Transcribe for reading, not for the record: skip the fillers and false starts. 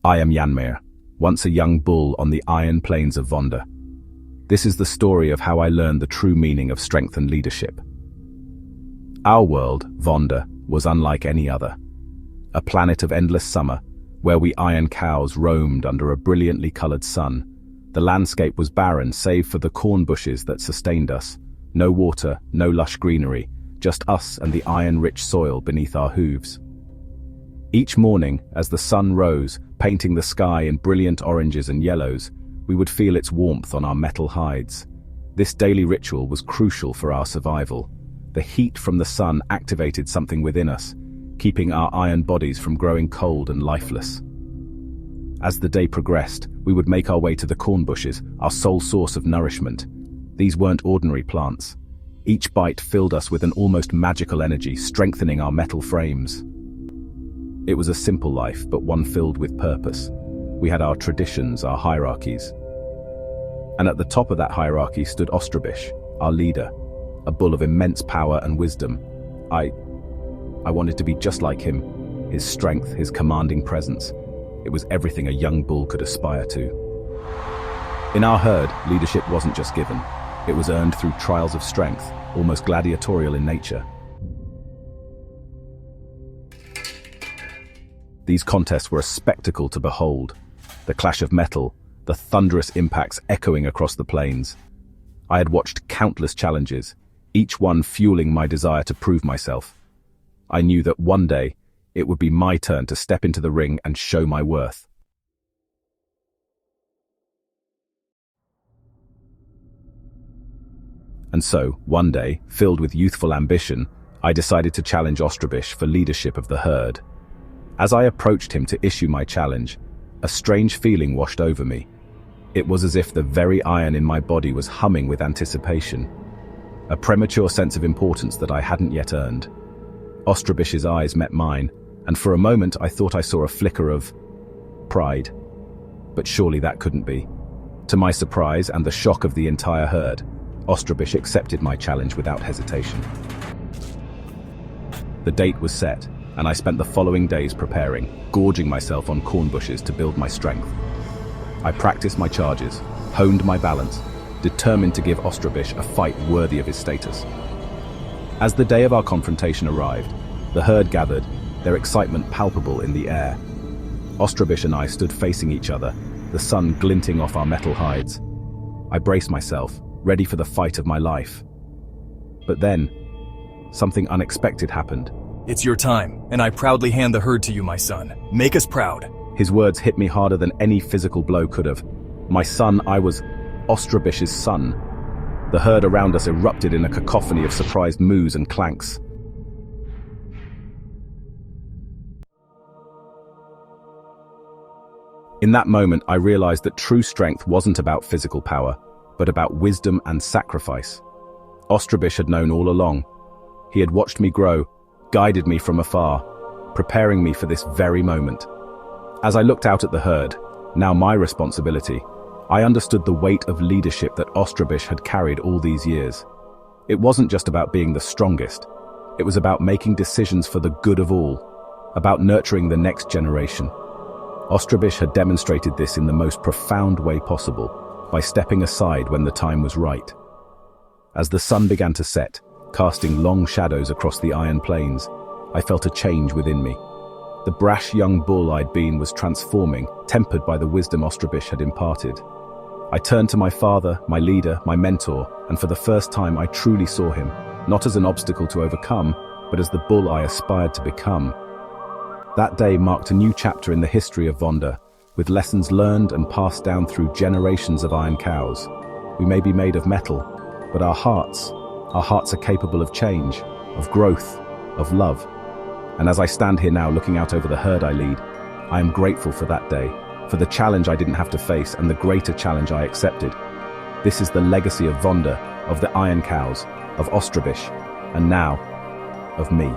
I am Yanmire, once a young bull on the iron plains of Vonder. This is the story of how I learned the true meaning of strength and leadership. Our world, Vonder, was unlike any other. A planet of endless summer, where we iron cows roamed under a brilliantly colored sun. The landscape was barren save for the corn bushes that sustained us. No water, no lush greenery, just us and the iron-rich soil beneath our hooves. Each morning, as the sun rose, painting the sky in brilliant oranges and yellows, we would feel its warmth on our metal hides. This daily ritual was crucial for our survival. The heat from the sun activated something within us, keeping our iron bodies from growing cold and lifeless. As the day progressed, we would make our way to the corn bushes, our sole source of nourishment. These weren't ordinary plants. Each bite filled us with an almost magical energy, strengthening our metal frames. It was a simple life, but one filled with purpose. We had our traditions, our hierarchies. And at the top of that hierarchy stood Ostrabish, our leader, a bull of immense power and wisdom. I wanted to be just like him, his strength, his commanding presence. It was everything a young bull could aspire to. In our herd, leadership wasn't just given. It was earned through trials of strength, almost gladiatorial in nature. These contests were a spectacle to behold. The clash of metal, the thunderous impacts echoing across the plains. I had watched countless challenges, each one fueling my desire to prove myself. I knew that one day, it would be my turn to step into the ring and show my worth. And so, one day, filled with youthful ambition, I decided to challenge Ostrabish for leadership of the herd. As I approached him to issue my challenge, a strange feeling washed over me. It was as if the very iron in my body was humming with anticipation, a premature sense of importance that I hadn't yet earned. Ostrabish's eyes met mine, and for a moment I thought I saw a flicker of pride. But surely that couldn't be. To my surprise and the shock of the entire herd, Ostrabish accepted my challenge without hesitation. The date was set, and I spent the following days preparing, gorging myself on corn bushes to build my strength. I practiced my charges, honed my balance, determined to give Ostrabish a fight worthy of his status. As the day of our confrontation arrived, the herd gathered, their excitement palpable in the air. Ostrabish and I stood facing each other, the sun glinting off our metal hides. I braced myself, ready for the fight of my life. But then, something unexpected happened. It's your time, and I proudly hand the herd to you, my son. Make us proud. His words hit me harder than any physical blow could have. My son, I was Ostrabish's son. The herd around us erupted in a cacophony of surprised moos and clanks. In that moment, I realized that true strength wasn't about physical power, but about wisdom and sacrifice. Ostrabish had known all along. He had watched me grow, guided me from afar, preparing me for this very moment. As I looked out at the herd, now my responsibility, I understood the weight of leadership that Ostrabish had carried all these years. It wasn't just about being the strongest. It was about making decisions for the good of all, about nurturing the next generation. Ostrabish had demonstrated this in the most profound way possible, by stepping aside when the time was right. As the sun began to set, casting long shadows across the iron plains, I felt a change within me. The brash young bull I'd been was transforming, tempered by the wisdom Ostrabish had imparted. I turned to my father, my leader, my mentor, and for the first time I truly saw him, not as an obstacle to overcome, but as the bull I aspired to become. That day marked a new chapter in the history of Vonder, with lessons learned and passed down through generations of iron cows. We may be made of metal, but our hearts are capable of change, of growth, of love. And as I stand here now looking out over the herd I lead, I am grateful for that day, for the challenge I didn't have to face and the greater challenge I accepted. This is the legacy of Vonder, of the iron cows, of Ostrabish, and now, of me.